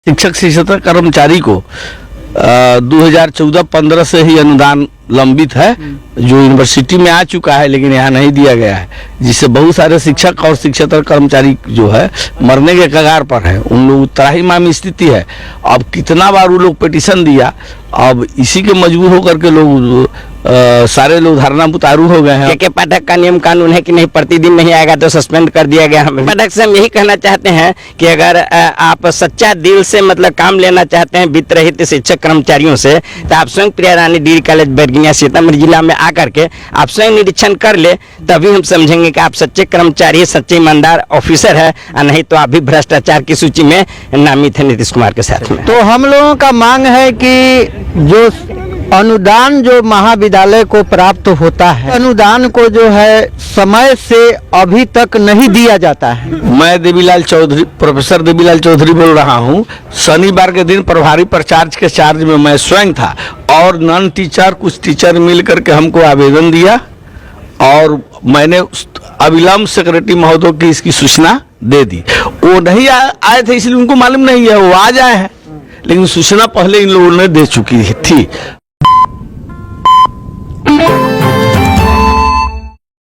शिक्षक शिक्षक कर्मचारी को 2014-15 से ही अनुदान लंबित है, जो यूनिवर्सिटी में आ चुका है लेकिन यहाँ नहीं दिया गया है, जिससे बहुत सारे शिक्षक और शिक्षक कर्मचारी जो है मरने के कगार पर है। उन लोग त्राहिमाम स्थिति है। अब कितना बार वो लोग पिटीशन दिया, अब इसी के मजबूर होकर के लोग सारे लोग धरना उतारू हो गए हैं। के पाठक का नियम कानून है कि नहीं प्रतिदिन नहीं आएगा तो सस्पेंड कर दिया गया। हमें पाठक से हम यही कहना चाहते हैं कि अगर आप सच्चा दिल से मतलब काम लेना चाहते हैं वित्त रहित शिक्षक कर्मचारियों से, तो आप स्वयं प्रिया रानी डिग्री कॉलेज बैरगनिया सीतामढ़ी जिला में आकर के आप स्वयं निरीक्षण कर ले, तभी हम समझेंगे कि आप सच्चे कर्मचारी, सच्चे ईमानदार ऑफिसर है, और नहीं तो आप भी भ्रष्टाचार की सूची में नामित है नीतीश कुमार के साथ में। तो हम लोगों का मांग है कि जो अनुदान जो महाविद्यालय को प्राप्त होता है, अनुदान को जो है समय से अभी तक नहीं दिया जाता है। मैं देवीलाल चौधरी, प्रोफेसर देवीलाल चौधरी बोल रहा हूँ। शनिवार के दिन प्रभारी प्रचार्ज के चार्ज में मैं स्वयं था और नॉन टीचर कुछ टीचर मिल करके हमको आवेदन दिया और मैंने अविलंब सेक्रेटरी महोदय की इसकी सूचना दे दी। वो नहीं आए थे इसलिए उनको मालूम नहीं है, वो आ जाए हैं, लेकिन सूचना पहले इन लोगों ने दे चुकी थी।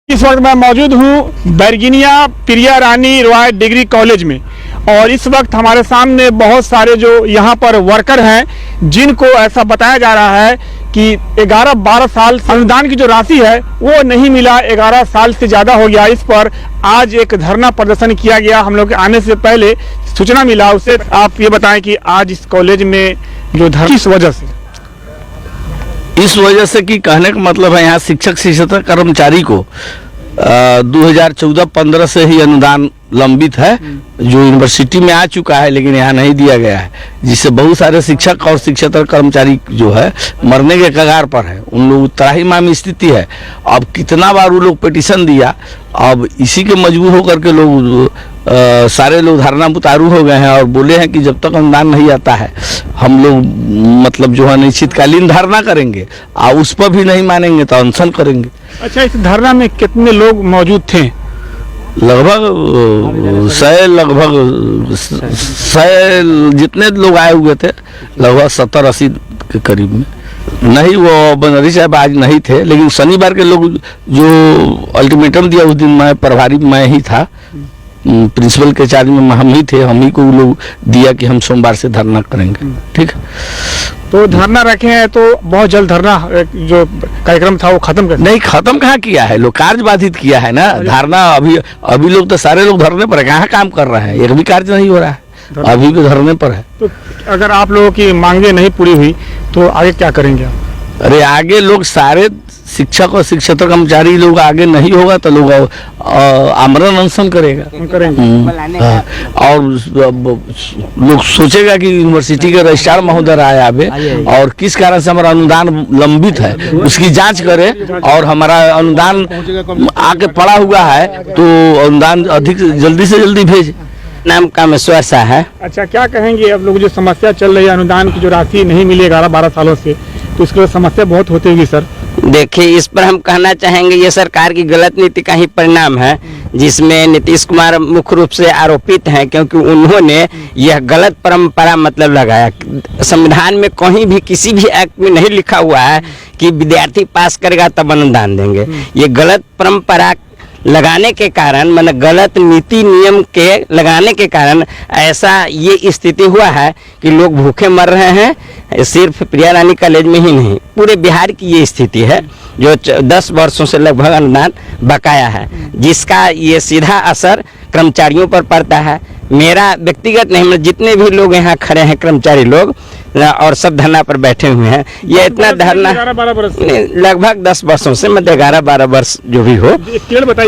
इस वक्त मैं मौजूद हूँ बैरगनिया प्रिया रानी रॉय डिग्री कॉलेज में, और इस वक्त हमारे सामने बहुत सारे जो यहाँ पर वर्कर हैं जिनको ऐसा बताया जा रहा है कि 11-12 साल अनुदान की जो राशि है वो नहीं मिला, 11 साल से ज़्यादा हो गया। इस पर आज एक धरना प्रदर्शन किया गया। हम लोग के आने से पहले सूचना मिला उससे। आप ये बताएं कि आज इस कॉलेज में जो धरना किस वजह से? इस वजह से कि कहने का मतलब है यहाँ शिक्षक शिक्षक कर्मचारी को 2014-15 से ही अनुदान लंबित है, जो यूनिवर्सिटी में आ चुका है लेकिन यहाँ नहीं दिया गया है, जिससे बहुत सारे शिक्षक और शिक्षक कर्मचारी जो है मरने के कगार पर है। उन लोग त्राहिमाम स्थिति है। अब कितना बार वो लोग पिटीशन दिया, अब इसी के मजबूर होकर के लोग सारे लोग धरना उतारू हो गए हैं और बोले हैं कि जब तक अनुदान नहीं आता है हम लोग मतलब जो है अनिश्चितकालीन धरना करेंगे, और उस पर भी नहीं मानेंगे तो अनशन करेंगे। अच्छा, इस धरना में कितने लोग मौजूद थे? लगभग 100 जितने लोग आए हुए थे, लगभग 70-80 के करीब में। नहीं, वो बनरी साहब आज नहीं थे, लेकिन शनिवार के लोग जो अल्टीमेटम दिया उस दिन मैं प्रभारी मैं ही था, प्रिंसिपल के चार्ज में हम ही थे, हम ही को लोग दिया कि हम सोमवार से धरना करेंगे। ठीक है, तो धरना रखे हैं तो बहुत जल्द धरना जो कार्यक्रम था वो खत्म कर? नहीं, खत्म कहाँ किया है, लोग कार्य बाधित किया है ना। धरना अभी लोग तो सारे लोग धरने पर है, कहाँ काम कर रहे हैं, एक भी कार्य नहीं हो रहा है, अभी भी धरने पर है। तो अगर आप लोगों की मांगे नहीं पूरी हुई तो आगे क्या करेंगे आप? अरे आगे लोग सारे शिक्षक और शिक्षक कर्मचारी लोग आगे नहीं होगा तो लोग आमरण अनशन करेगा और लोग सोचेगा कि यूनिवर्सिटी के रजिस्ट्रार महोदय आए अबे और किस कारण से हमारा अनुदान लंबित है उसकी जांच करे, और हमारा अनुदान आके पड़ा हुआ है तो अनुदान अधिक जल्दी से जल्दी भेजे। नाम कामेश्वर शाह है। अच्छा, क्या कहेंगे अब लोग जो समस्या चल रही है अनुदान की जो राशि नहीं मिली 11-12 सालों से, तो इसके लिए समस्या बहुत होती होगी सर? देखिए, इस पर हम कहना चाहेंगे ये सरकार की गलत नीति का ही परिणाम है, जिसमें नीतीश कुमार मुख्य रूप से आरोपित हैं, क्योंकि उन्होंने यह गलत परंपरा मतलब लगाया। संविधान में कहीं भी किसी भी एक्ट में नहीं लिखा हुआ है कि विद्यार्थी पास करेगा तब अनुदान देंगे। ये गलत परंपरा लगाने के कारण, मतलब गलत नीति नियम के लगाने के कारण ऐसा ये स्थिति हुआ है कि लोग भूखे मर रहे हैं। सिर्फ प्रिया रानी कॉलेज में ही नहीं, पूरे बिहार की ये स्थिति है जो 10 वर्षों से लगभग अनुदान बकाया है, जिसका ये सीधा असर कर्मचारियों पर पड़ता है। मेरा व्यक्तिगत नहीं, मतलब जितने भी लोग यहाँ खड़े हैं कर्मचारी लोग और सब धरना पर बैठे हुए हैं, ये इतना धरना लगभग 10 वर्षों से, मतलब 11-12 वर्ष जो भी हो,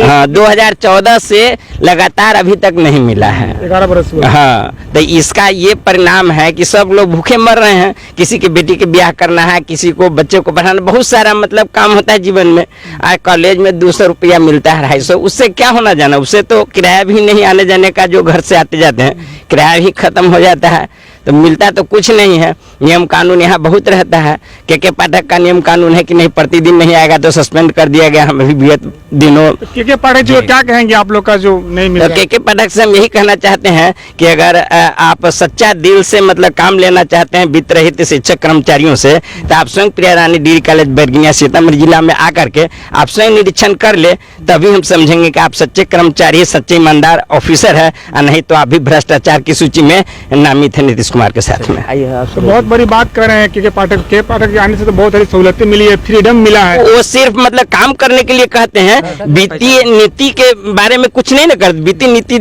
हाँ 2014 से लगातार अभी तक नहीं मिला है 11 वर्ष। हाँ, तो इसका ये परिणाम है कि सब लोग भूखे मर रहे हैं। किसी की बेटी के ब्याह करना है, किसी को बच्चे को पढ़ाना, बहुत सारा मतलब काम होता है जीवन में। आज कॉलेज में 200 रुपया मिलता है, 250, उससे क्या होना जाना, उससे तो किराया भी नहीं आने जाने का, जो घर से आते जाते हैं किराया भी खत्म हो जाता है। तो मिलता तो कुछ नहीं है। नियम कानून यहाँ बहुत रहता है। के पाठक का नियम कानून है कि नहीं, प्रतिदिन नहीं आएगा तो सस्पेंड कर दिया गया। हम अभी विगत दिनों के पाठक जो क्या कहेंगे आप लोग का जो नहीं मिल तो रहा है? के पाठक से हम यही कहना चाहते हैं कि अगर आप सच्चा दिल से मतलब काम लेना चाहते हैं वित्त रहित शिक्षक कर्मचारियों से, तो आप स्वयं प्रिया रानी डिग्री कॉलेज बैरगनिया सीतामढ़ी जिला में आकर के आप स्वयं निरीक्षण कर ले, तभी हम समझेंगे कि आप सच्चे कर्मचारी, सच्चे ईमानदार ऑफिसर है, और नहीं तो आप भी भ्रष्टाचार की सूची में नामित है नीतीश कुमार के साथ में। तो बहुत बड़ी बात कर रहे हैं के पाठक के आने से तो बहुत सारी सहूलतें मिली है, फ्रीडम मिला है। वो सिर्फ मतलब काम करने के लिए कहते हैं, वित्तीय नीति के बारे में कुछ नहीं ना करते। वित्तीय नीति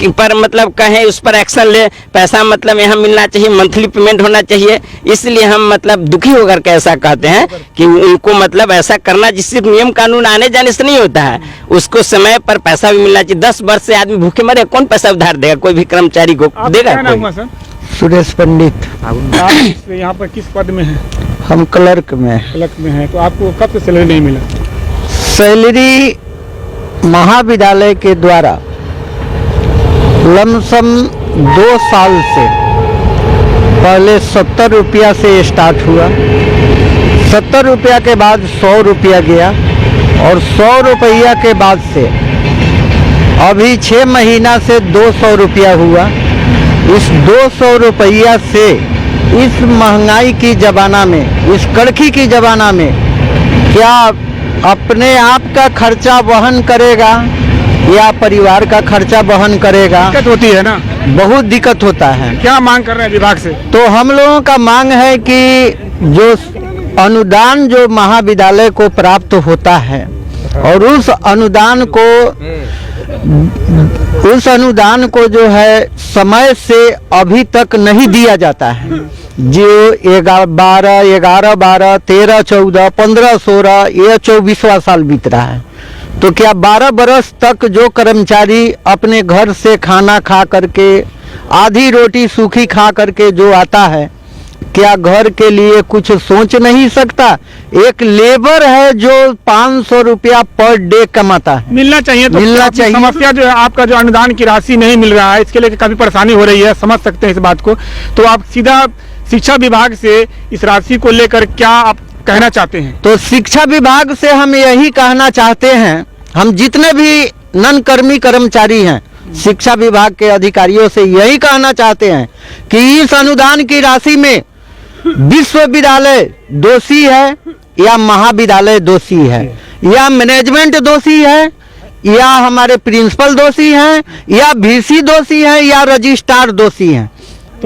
पर मतलब कहें उस पर एक्शन ले, पैसा मतलब यहाँ मिलना चाहिए, मंथली पेमेंट होना चाहिए। इसलिए हम मतलब दुखी होकर के ऐसा कहते हैं कि उनको मतलब ऐसा करना जिससे नियम कानून आने जाने से नहीं होता है, उसको समय पर पैसा भी मिलना चाहिए। 10 वर्ष से आदमी भूखे मरे, कौन पैसा उधार देगा? कोई भी कर्मचारी को देगा? क्या नाम हुआ सर? सुरेश पंडित। आप यहाँ पर किस पद में है? हम क्लर्क में। क्लर्क में है। तो आपको कब से सैलरी नहीं मिला? सैलरी महाविद्यालय के द्वारा लमसम 2 साल से पहले 70 रुपया से स्टार्ट हुआ, 70 रुपया के बाद 100 रुपया गया, और 100 रुपया के बाद से अभी 6 महीना से 200 रुपया हुआ। इस 200 रुपया से इस महंगाई की ज़माना में, इस कड़की की ज़माना में क्या अपने आप का खर्चा वहन करेगा या परिवार का खर्चा वहन करेगा? दिक्कत होती है ना, बहुत दिक्कत होता है। क्या मांग कर रहे हैं विभाग से? तो हम लोगों का मांग है कि जो अनुदान जो महाविद्यालय को प्राप्त होता है, और उस अनुदान को जो है समय से अभी तक नहीं दिया जाता है। जो 12, 11, 12, 13, 14, 15, 16, यह 24वां साल बीत रहा है। तो क्या 12 बरस तक जो कर्मचारी अपने घर से खाना खा करके, आधी रोटी सूखी खा करके जो आता है, क्या घर के लिए कुछ सोच नहीं सकता? एक लेबर है जो 500 रुपया पर डे कमाता है। मिलना चाहिए। तो मिलना आपकी चाहिए। समस्या जो है, आपका जो अनुदान की राशि नहीं मिल रहा है, इसके लिए काफी परेशानी हो रही है, समझ सकते हैं इस बात को। तो आप सीधा शिक्षा विभाग से इस राशि को लेकर क्या आप कहना चाहते हैं? तो शिक्षा विभाग से हम यही कहना चाहते हैं, हम जितने भी ननकर्मी कर्मचारी हैं, शिक्षा विभाग के अधिकारियों से यही कहना चाहते हैं कि इस अनुदान की राशि में विश्वविद्यालय दोषी है या महाविद्यालय दोषी है, या मैनेजमेंट दोषी है, या हमारे प्रिंसिपल दोषी हैं, या वीसी दोषी है, या रजिस्ट्रार दोषी हैं।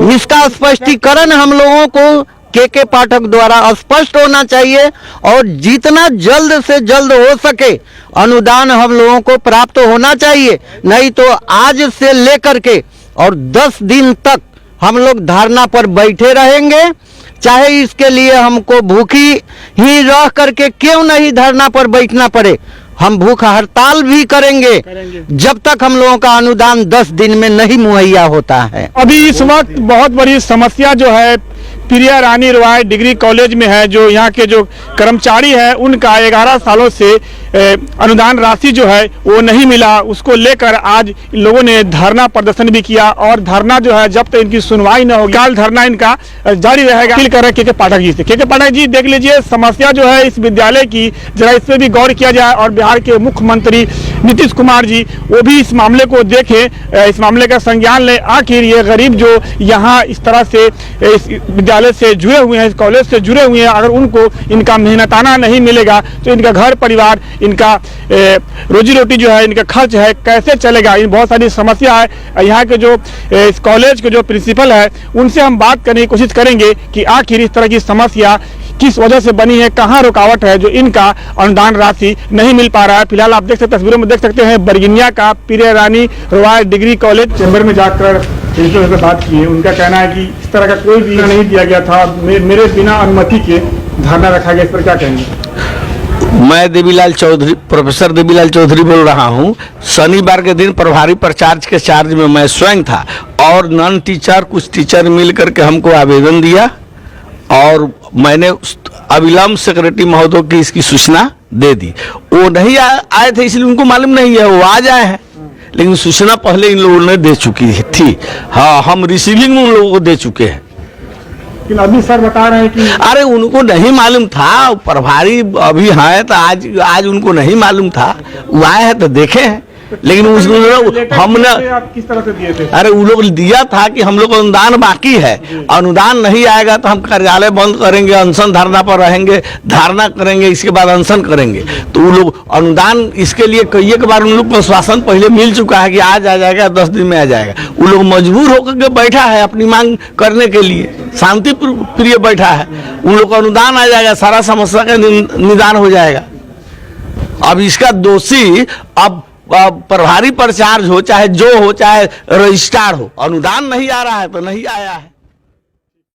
इसका स्पष्टीकरण हम लोगों को के पाठक द्वारा स्पष्ट होना चाहिए, और जितना जल्द से जल्द हो सके अनुदान हम लोगों को प्राप्त होना चाहिए। नहीं तो आज से लेकर के और 10 दिन तक हम लोग धरना पर बैठे रहेंगे, चाहे इसके लिए हमको भूखी ही रह करके क्यों नहीं धरना पर बैठना पड़े, हम भूख हड़ताल भी करेंगे जब तक हम लोगों का अनुदान 10 दिन में नहीं मुहैया होता है। अभी इस वक्त बहुत बड़ी समस्या जो है प्रिया रानी रॉय डिग्री कॉलेज में है। जो यहाँ के जो कर्मचारी है उनका 11 सालों से अनुदान राशि जो है वो नहीं मिला, उसको लेकर आज इन लोगों ने धरना प्रदर्शन भी किया, और धरना जो है जब तक इनकी सुनवाई न होगी, काल धरना इनका जारी रहेगा। अपील कर रहे हैं के पाठक जी से। के पाठक जी, देख लीजिए समस्या जो है इस विद्यालय की, जरा इस पर भी गौर किया जाए, और बिहार के मुख्यमंत्री नीतीश कुमार जी वो भी इस मामले को देखें, इस मामले का संज्ञान ले। आखिर ये गरीब जो यहाँ इस तरह से इस विद्यालय से जुड़े हुए हैं, इस कॉलेज से जुड़े हुए हैं, अगर उनको इनका मेहनताना नहीं मिलेगा तो इनका घर परिवार, इनका रोजी रोटी जो है, इनका खर्च है, कैसे चलेगा? इन बहुत सारी समस्या है। यहाँ के जो इस कॉलेज के जो प्रिंसिपल है उनसे हम बात करने की कोशिश करेंगे कि आखिर इस तरह की समस्या किस वजह से बनी है, कहाँ रुकावट है जो इनका अनुदान राशि नहीं मिल पा रहा है। फिलहाल आप देख सकते, तस्वीरों में देख सकते हैं बैरगनिया का प्रिया रानी रॉय डिग्री कॉलेज। चैम्बर में जाकर प्रिंसिपल से बात की है, उनका कहना है कि इस तरह का कोई भी नहीं दिया गया था, मेरे बिना अनुमति के धरना रखा गया। इस पर क्या कहेंगे? मैं देवीलाल चौधरी, प्रोफेसर देवीलाल चौधरी बोल रहा हूं। शनिवार के दिन प्रभारी प्रचार्ज के चार्ज में मैं स्वयं था, और नॉन टीचर कुछ टीचर मिल करके हमको आवेदन दिया, और मैंने अविलंब सेक्रेटरी महोदय की इसकी सूचना दे दी। वो नहीं आए थे इसलिए उनको मालूम नहीं है, वो आज आए हैं, लेकिन सूचना पहले इन लोगों ने दे चुकी थी। हाँ, हम रिसीविंग में उन लोगों को दे चुके हैं। लेकिन अभी सर बता रहे हैं कि अरे उनको नहीं मालूम था, प्रभारी अभी है तो आज उनको नहीं मालूम था, वो आए हैं तो देखे हैं, लेकिन उसको हमने आप किस तरह से दिए थे? अरे वो लोग दिया था कि हम लोग को अनुदान बाकी है, अनुदान नहीं आएगा तो हम कार्यालय बंद करेंगे, अनशन धरना पर रहेंगे, धारणा करेंगे, इसके बाद अनशन करेंगे। तो वो लोग अनुदान इसके लिए कई एक बार उन लोग को आश्वासन पहले मिल चुका है कि आज आ जाएगा, 10 दिन में आ जाएगा। वो लोग मजबूर होकर के बैठा है अपनी मांग करने के लिए, शांति प्रिय बैठा है। उन लोग को अनुदान आ जाएगा, सारा समस्या का निदान हो जाएगा। अब इसका दोषी अब प्रभारी पर चार्ज हो, चाहे जो हो, चाहे रजिस्ट्रार हो, अनुदान नहीं आ रहा है तो नहीं आया है।